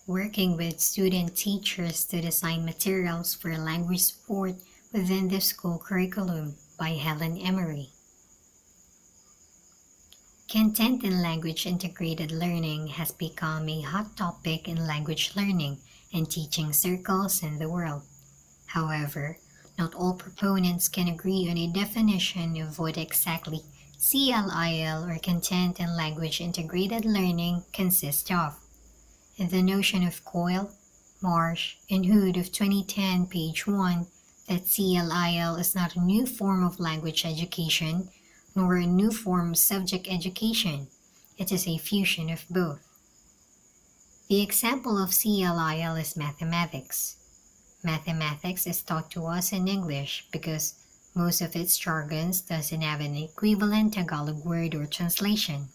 working with student teachers to design materials for language support within the school curriculum by Helen Emery. Content in language integrated learning has become a hot topic in language learning and teaching circles in the world. However, not all proponents can agree on a definition of what exactly CLIL or content in language integrated learning consists of. In the notion of Coyle, Marsh, and Hood of 2010, page 1, that CLIL is not a new form of language education, nor a new form of subject education. It is a fusion of both. The example of CLIL is mathematics. Mathematics is taught to us in English because most of its jargons doesn't have an equivalent Tagalog word or translation.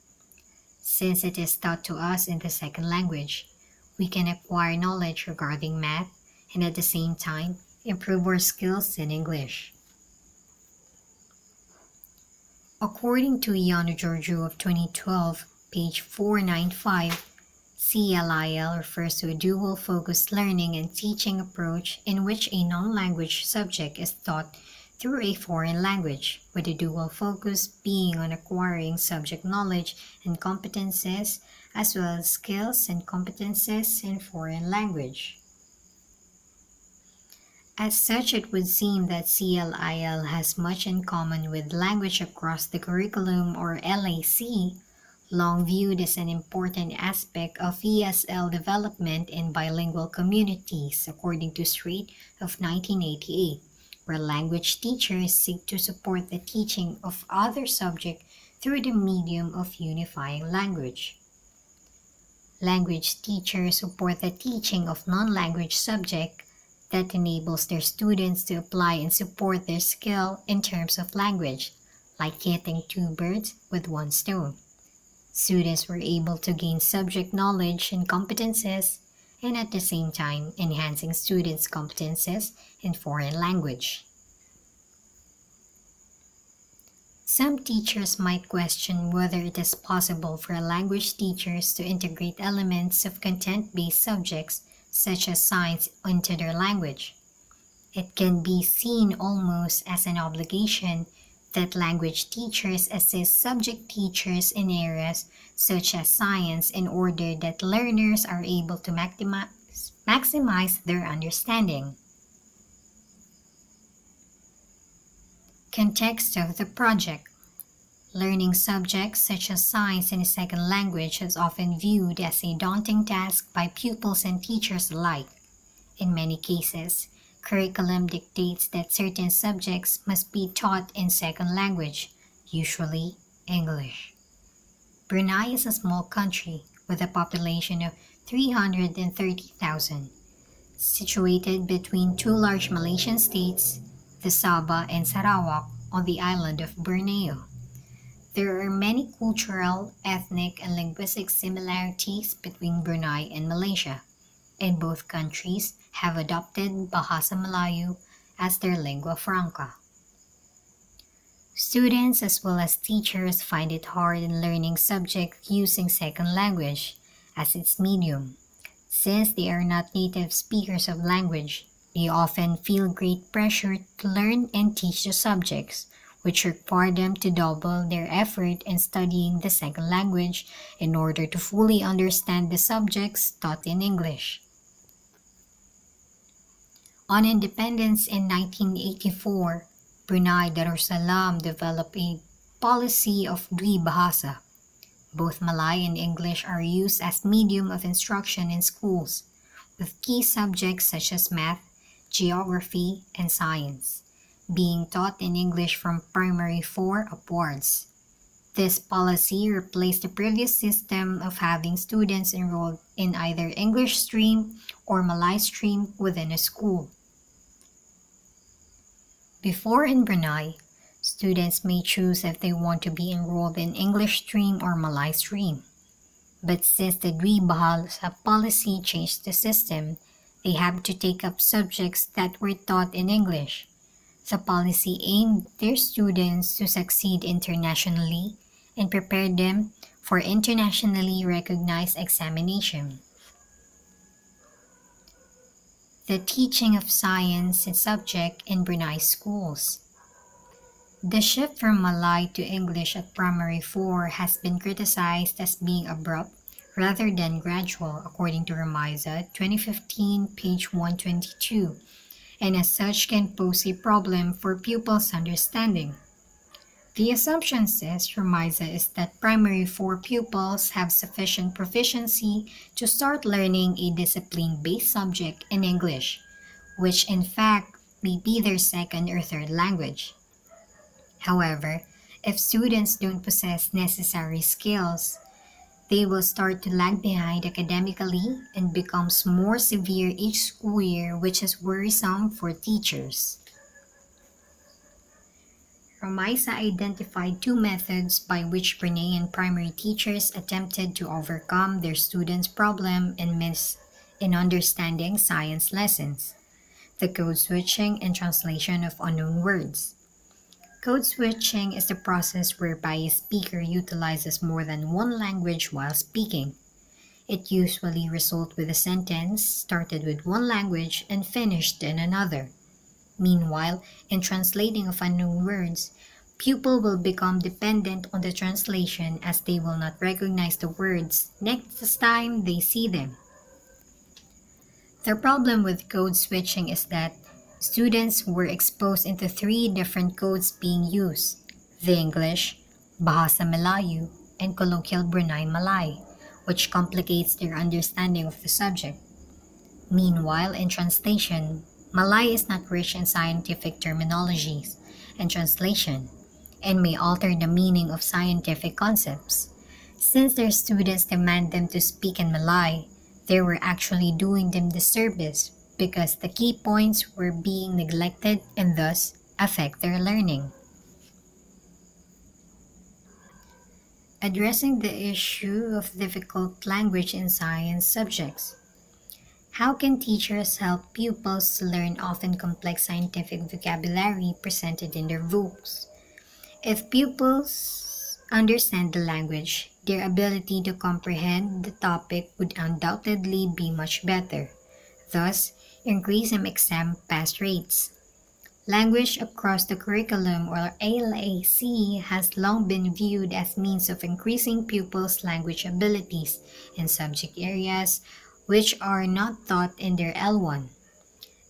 Since it is taught to us in the second language, we can acquire knowledge regarding math and at the same time improve our skills in English. According to Iano Giorgio of 2012, page 495, CLIL refers to a dual-focused learning and teaching approach in which a non-language subject is taught through a foreign language, with a dual focus being on acquiring subject knowledge and competences, as well as skills and competences in foreign language. As such, it would seem that CLIL has much in common with language across the curriculum, or LAC, long viewed as an important aspect of ESL development in bilingual communities, according to Strait of 1988, where language teachers seek to support the teaching of other subjects through the medium of unifying language. Language teachers support the teaching of non-language subjects that enables their students to apply and support their skill in terms of language, like hitting two birds with one stone. Students were able to gain subject knowledge and competences, and at the same time enhancing students' competences in foreign language. Some teachers might question whether it is possible for language teachers to integrate elements of content-based subjects such as science into their language. It can be seen almost as an obligation that language teachers assist subject teachers in areas such as science in order that learners are able to maximize their understanding. Context of the project. Learning subjects such as science in a second language is often viewed as a daunting task by pupils and teachers alike. In many cases, curriculum dictates that certain subjects must be taught in second language, usually English. Brunei is a small country with a population of 330,000, situated between two large Malaysian states, the Sabah and Sarawak, on the island of Borneo. There are many cultural, ethnic, and linguistic similarities between Brunei and Malaysia, and both countries have adopted Bahasa Melayu as their lingua franca. Students as well as teachers find it hard in learning subjects using second language as its medium. Since they are not native speakers of language, they often feel great pressure to learn and teach the subjects, which require them to double their effort in studying the second language in order to fully understand the subjects taught in English. On independence in 1984, Brunei Darussalam developed a policy of Dwi-Bahasa. Both Malay and English are used as medium of instruction in schools, with key subjects such as math, geography, and science being taught in English from primary 4 upwards. This policy replaced the previous system of having students enrolled in either English stream or Malay stream within a school. Before in Brunei, students may choose if they want to be enrolled in English stream or Malay stream. But since the Dwi-Bahasa policy changed the system, they have to take up subjects that were taught in English. The policy aimed their students to succeed internationally and prepared them for internationally recognized examination. the teaching of science and subject in Brunei schools. The shift from Malay to English at primary 4 has been criticized as being abrupt rather than gradual, according to Ramiza, 2015, page 122, and as such can pose a problem for pupils' understanding. The assumption, says Ramiza, is that primary 4 pupils have sufficient proficiency to start learning a discipline-based subject in English, which in fact may be their second or third language. However, if students don't possess necessary skills, they will start to lag behind academically and becomes more severe each school year, which is worrisome for teachers. Ramaisa identified two methods by which Bruneian primary teachers attempted to overcome their students' problem in in understanding science lessons: the code switching and translation of unknown words. Code switching is the process whereby a speaker utilizes more than one language while speaking. It usually results with a sentence started with one language and finished in another. Meanwhile, in translating of unknown words, pupil will become dependent on the translation as they will not recognize the words next time they see them. The problem with code switching is that students were exposed into three different codes being used: the English, Bahasa Melayu, and colloquial Brunei Malay, which complicates their understanding of the subject. Meanwhile, in translation, Malay is not rich in scientific terminologies and translation, and may alter the meaning of scientific concepts. Since their students demand them to speak in Malay, they were actually doing them disservice because the key points were being neglected and thus affect their learning. Addressing the issue of difficult language in science subjects. How can teachers help pupils learn often complex scientific vocabulary presented in their books? If pupils understand the language, their ability to comprehend the topic would undoubtedly be much better, thus increasing exam pass rates. Language across the curriculum, or LAC, has long been viewed as means of increasing pupils' language abilities in subject areas which are not taught in their L1.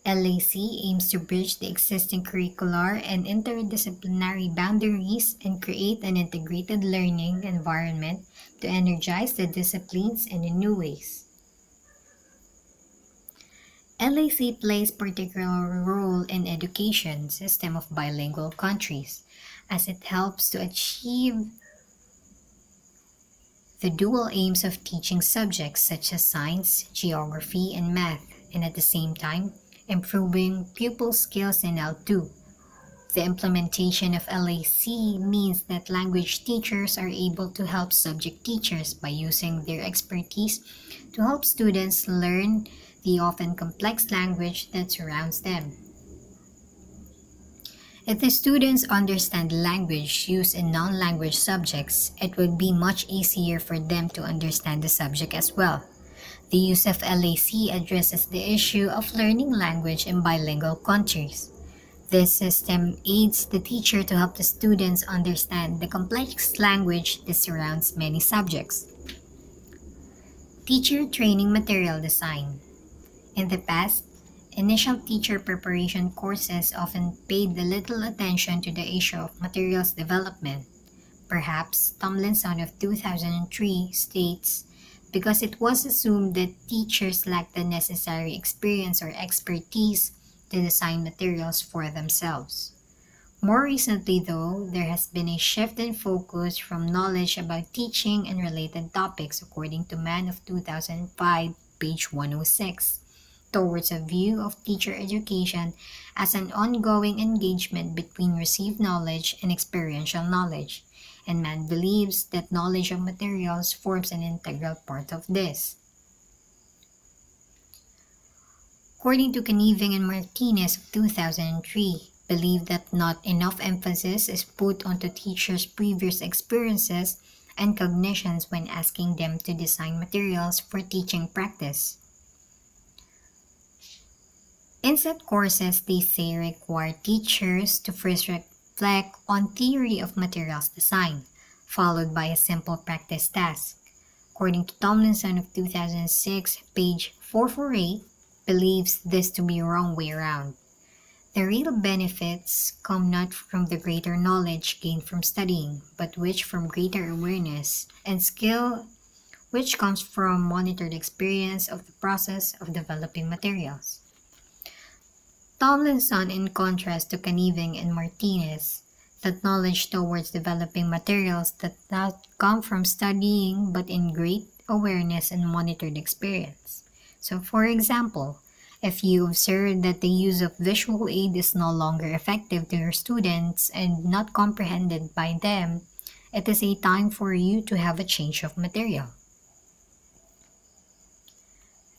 LAC aims to bridge the existing curricular and interdisciplinary boundaries and create an integrated learning environment to energize the disciplines in new ways. LAC plays particular role in education system of bilingual countries as it helps to achieve the dual aims of teaching subjects such as science, geography, and math, and at the same time improving pupil skills in L2. The implementation of LAC means that language teachers are able to help subject teachers by using their expertise to help students learn the often complex language that surrounds them. If the students understand language used in non-language subjects, it would be much easier for them to understand the subject as well. The use of LAC addresses the issue of learning language in bilingual countries. This system aids the teacher to help the students understand the complex language that surrounds many subjects. Teacher training material design. In the past, initial teacher preparation courses often paid little attention to the issue of materials development. Perhaps Tomlinson of 2003 states, because it was assumed that teachers lacked the necessary experience or expertise to design materials for themselves. More recently, though, there has been a shift in focus from knowledge about teaching and related topics, according to Mann of 2005, page 106, towards a view of teacher education as an ongoing engagement between received knowledge and experiential knowledge, and Mann believes that knowledge of materials forms an integral part of this. According to Caniving and Martinez of 2003, believe that not enough emphasis is put onto teachers' previous experiences and cognitions when asking them to design materials for teaching practice. In set courses, they say require teachers to first reflect on theory of materials design, followed by a simple practice task. According to Tomlinson of 2006, page 448, believes this to be wrong way around. The real benefits come not from the greater knowledge gained from studying, but which from greater awareness and skill which comes from monitored experience of the process of developing materials. Tomlinson, in contrast to Caniving and Martinez, that knowledge towards developing materials that not come from studying but in great awareness and monitored experience. So, for example, if you observe that the use of visual aid is no longer effective to your students and not comprehended by them, it is a time for you to have a change of material.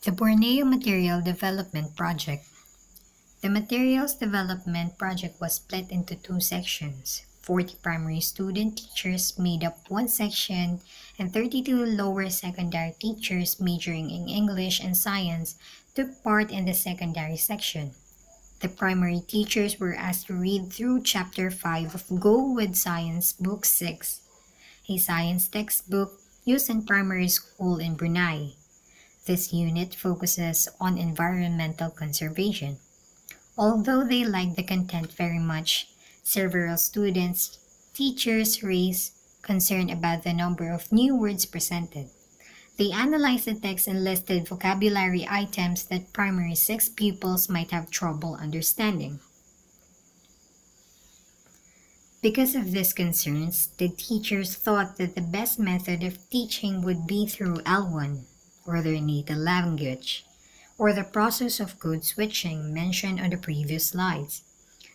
The Borneo Material Development Project. The Materials Development Project was split into two sections. 40 primary student teachers made up one section, and 32 lower secondary teachers majoring in English and Science took part in the secondary section. The primary teachers were asked to read through Chapter 5 of Go with Science Book 6, a science textbook used in primary school in Brunei. This unit focuses on environmental conservation. Although they liked the content very much, several students, teachers raised concern about the number of new words presented. They analyzed the text and listed vocabulary items that primary 6 pupils might have trouble understanding. Because of these concerns, the teachers thought that the best method of teaching would be through L1, or their native language, or the process of code switching mentioned on the previous slides.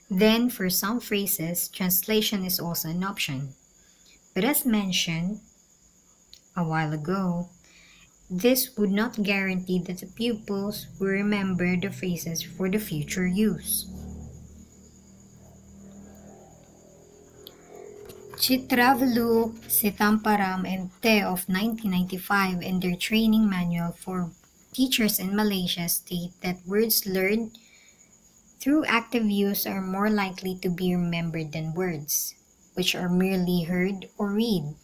Then, for some phrases, translation is also an option. But as mentioned a while ago, this would not guarantee that the pupils will remember the phrases for the future use. Chitravelu, Sitamparam, and Te of 1995 in their training manual for teachers in Malaysia state that words learned through active use are more likely to be remembered than words, which are merely heard or read.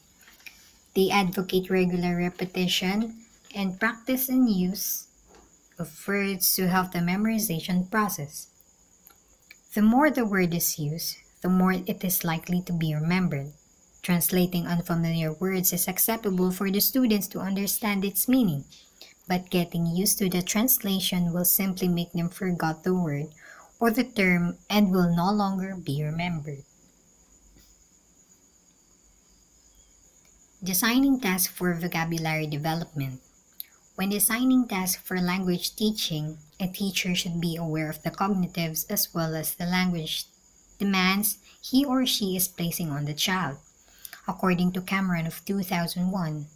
They advocate regular repetition and practice and use of words to help the memorization process. The more the word is used, the more it is likely to be remembered. Translating unfamiliar words is acceptable for the students to understand its meaning, but getting used to the translation will simply make them forget the word or the term and will no longer be remembered. Designing tasks for vocabulary development. When designing tasks for language teaching, a teacher should be aware of the cognitives as well as the language demands he or she is placing on the child. According to Cameron of 2001,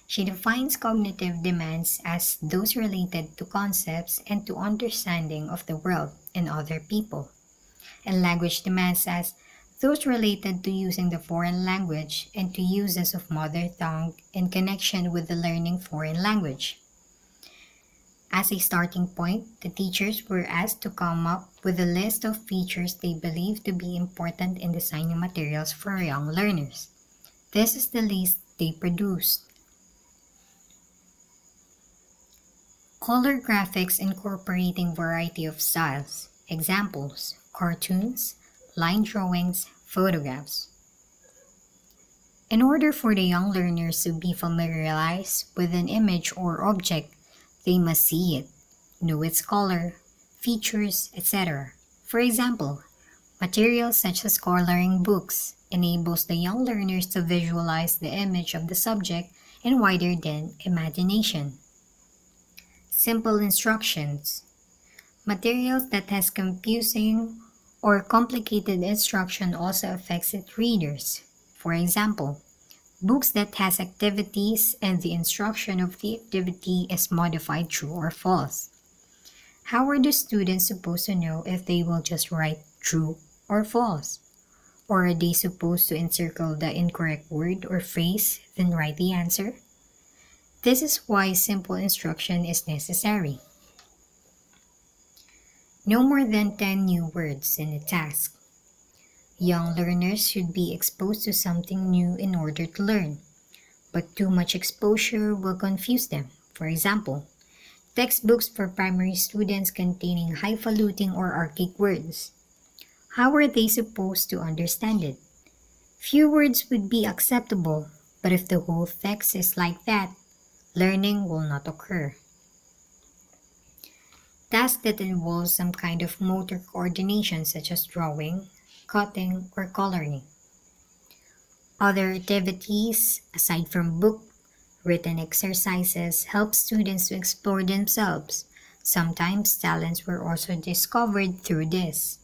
she defines cognitive demands as those related to concepts and to understanding of the world and other people, and language demands as those related to using the foreign language and to uses of mother tongue in connection with the learning foreign language. As a starting point, the teachers were asked to come up with a list of features they believe to be important in designing materials for young learners. This is the list they produced. Color graphics incorporating variety of styles. Examples: cartoons, line drawings, photographs. In order for the young learners to be familiarized with an image or object, they must see it, know its color, features, etc. For example, materials such as coloring books enables the young learners to visualize the image of the subject in wider than imagination. Simple instructions. Materials that has confusing or complicated instruction also affects its readers. For example, books that has activities and the instruction of the activity is modified true or false. How are the students supposed to know if they will just write true or false? Or are they supposed to encircle the incorrect word or phrase then write the answer? This is why simple instruction is necessary. No more than 10 new words in a task. Young learners should be exposed to something new in order to learn, but too much exposure will confuse them. For example, textbooks for primary students containing highfalutin or archaic words. How are they supposed to understand it? Few words would be acceptable, but if the whole text is like that, learning will not occur. Tasks that involve some kind of motor coordination such as drawing, cutting, or coloring. Other activities, aside from book written exercises, help students to explore themselves. Sometimes talents were also discovered through this.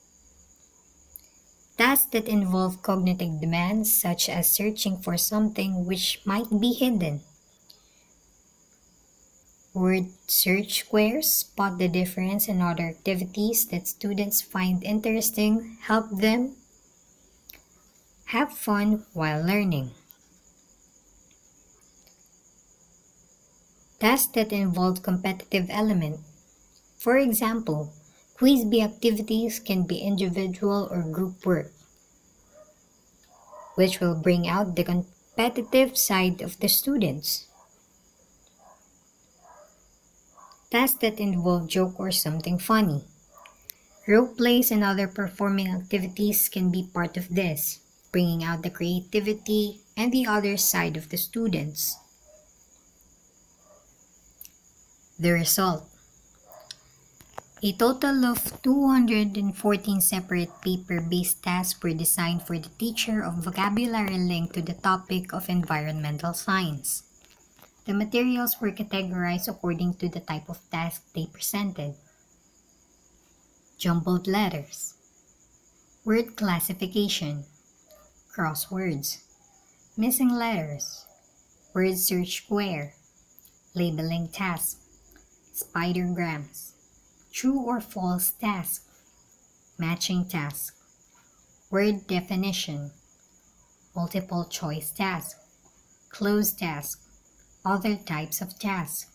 Tasks that involve cognitive demands, such as searching for something which might be hidden. Word search squares spot the difference, and other activities that students find interesting help them have fun while learning. Tasks that involve competitive element. For example, quiz bee activities can be individual or group work, which will bring out the competitive side of the students. Tasks that involve joke or something funny. Role plays and other performing activities can be part of this, bringing out the creativity and the other side of the students. The result: a total of 214 separate paper-based tasks were designed for the teacher of vocabulary linked to the topic of environmental science. The materials were categorized according to the type of task they presented. Jumbled letters, word classification, crosswords, missing letters, word search square, labeling task, spidergrams, true or false task, matching task, word definition, multiple choice task, closed task, other types of tasks.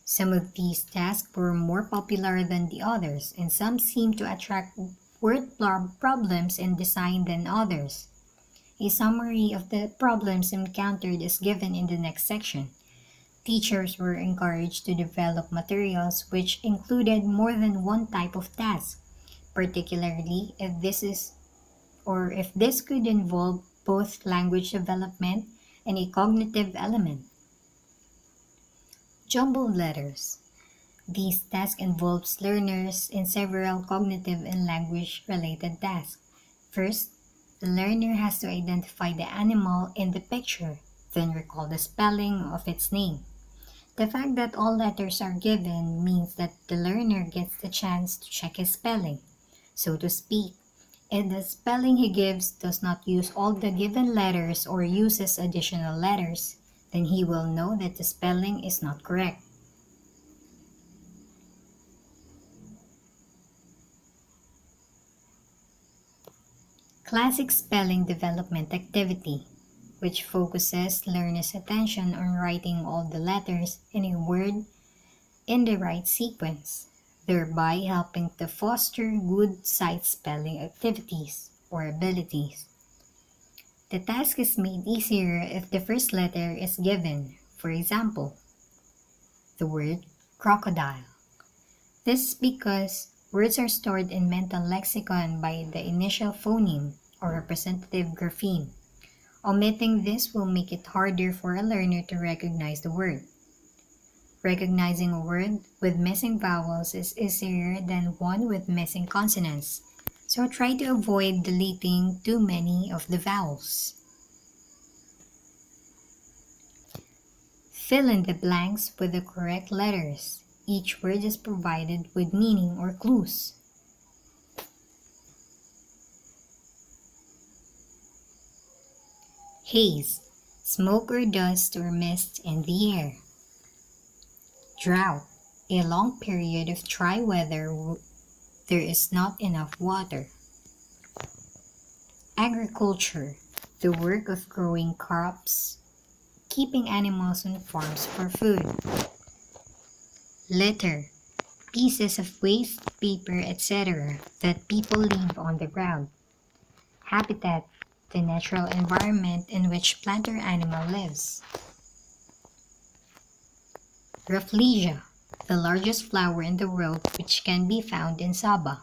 Some of these tasks were more popular than the others, and some seemed to attract word problems in design than others. A summary of the problems encountered is given in the next section. Teachers were encouraged to develop materials which included more than one type of task, particularly if this could involve both language development and a cognitive element. Jumbled letters. These tasks involves learners in several cognitive and language-related tasks. First, the learner has to identify the animal in the picture, then recall the spelling of its name. The fact that all letters are given means that the learner gets the chance to check his spelling, so to speak. If the spelling he gives does not use all the given letters or uses additional letters, then he will know that the spelling is not correct. Classic spelling development activity, which focuses learners' attention on writing all the letters in a word in the right sequence, thereby helping to foster good sight spelling activities or abilities. The task is made easier if the first letter is given. For example, the word crocodile. This is because words are stored in mental lexicon by the initial phoneme or representative grapheme. Omitting this will make it harder for a learner to recognize the word. Recognizing a word with missing vowels is easier than one with missing consonants, so try to avoid deleting too many of the vowels. Fill in the blanks with the correct letters. Each word is provided with meaning or clues. Haze, smoke or dust or mist in the air. Drought, a long period of dry weather there is not enough water. Agriculture, the work of growing crops, keeping animals on farms for food. Litter, pieces of waste, paper, etc. that people leave on the ground. Habitat, the natural environment in which plant or animal lives. Rafflesia, the largest flower in the world which can be found in Sabah.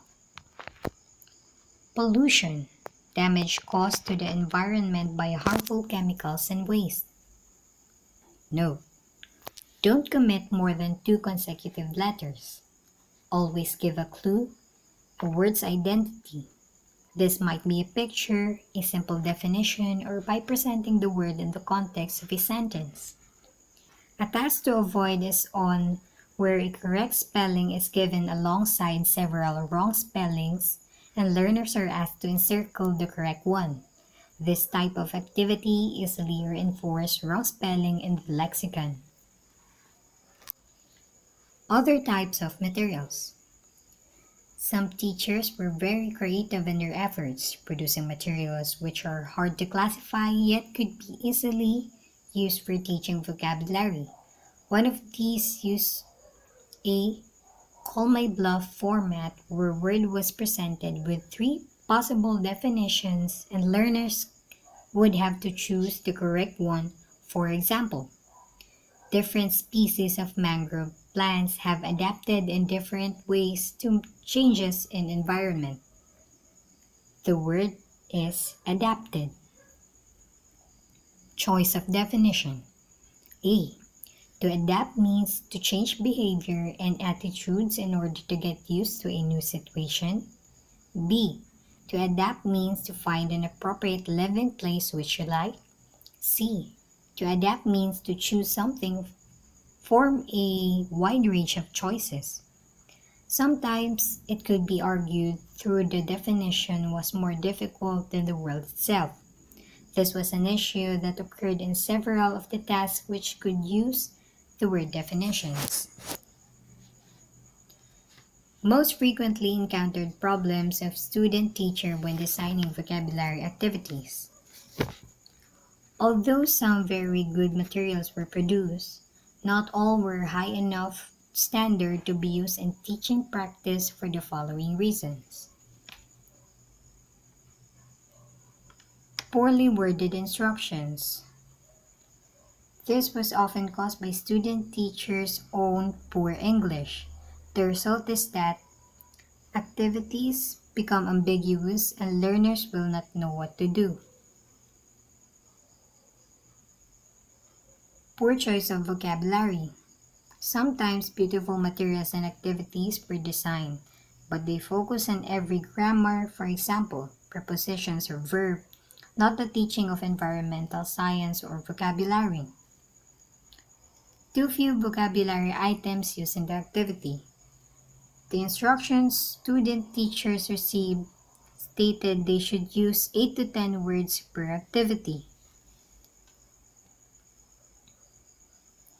Pollution, damage caused to the environment by harmful chemicals and waste. Note: don't commit more than 2 consecutive letters. Always give a clue, a word's identity. This might be a picture, a simple definition, or by presenting the word in the context of a sentence. A task to avoid is on where a correct spelling is given alongside several wrong spellings and learners are asked to encircle the correct one. This type of activity easily reinforces wrong spelling in the lexicon. Other types of materials. Some teachers were very creative in their efforts, producing materials which are hard to classify yet could be easily used for teaching vocabulary. One of these used a call my bluff format where word was presented with 3 possible definitions and learners would have to choose the correct one. For example, different species of mangrove plants have adapted in different ways to changes in environment. The word is adapted. Choice of definition. A. To adapt means to change behavior and attitudes in order to get used to a new situation. B. To adapt means to find an appropriate living place which you like. C. To adapt means to choose something, form a wide range of choices. Sometimes it could be argued through the definition was more difficult than the word itself. This was an issue that occurred in several of the tasks which could use the word definitions. Most frequently encountered problems of student-teacher when designing vocabulary activities. Although some very good materials were produced, not all were high enough standard to be used in teaching practice for the following reasons. Poorly worded instructions. This was often caused by student teachers' own poor English. The result is that activities become ambiguous and learners will not know what to do. Poor choice of vocabulary. Sometimes beautiful materials and activities were designed, but they focus on every grammar, for example, prepositions or verb, not the teaching of environmental science or vocabulary. Too few vocabulary items used in the activity. The instructions student teachers received stated they should use 8 to 10 words per activity.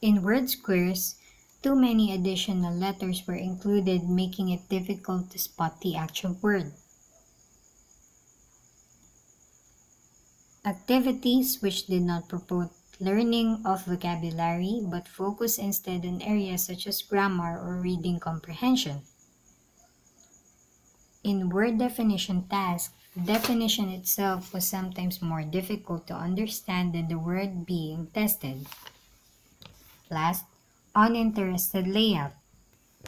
In word squares, too many additional letters were included, making it difficult to spot the actual word. Activities which did not promote learning of vocabulary but focus instead on areas such as grammar or reading comprehension. In word definition tasks, the definition itself was sometimes more difficult to understand than the word being tested. Last, uninterested layout.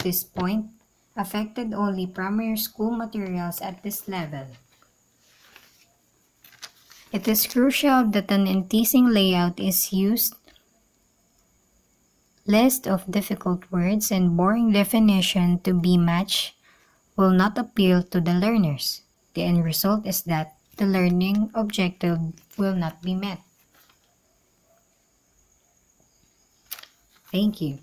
This point affected only primary school materials at this level. It is crucial that an enticing layout is used. List of difficult words and boring definition to be matched will not appeal to the learners. The end result is that the learning objective will not be met. Thank you.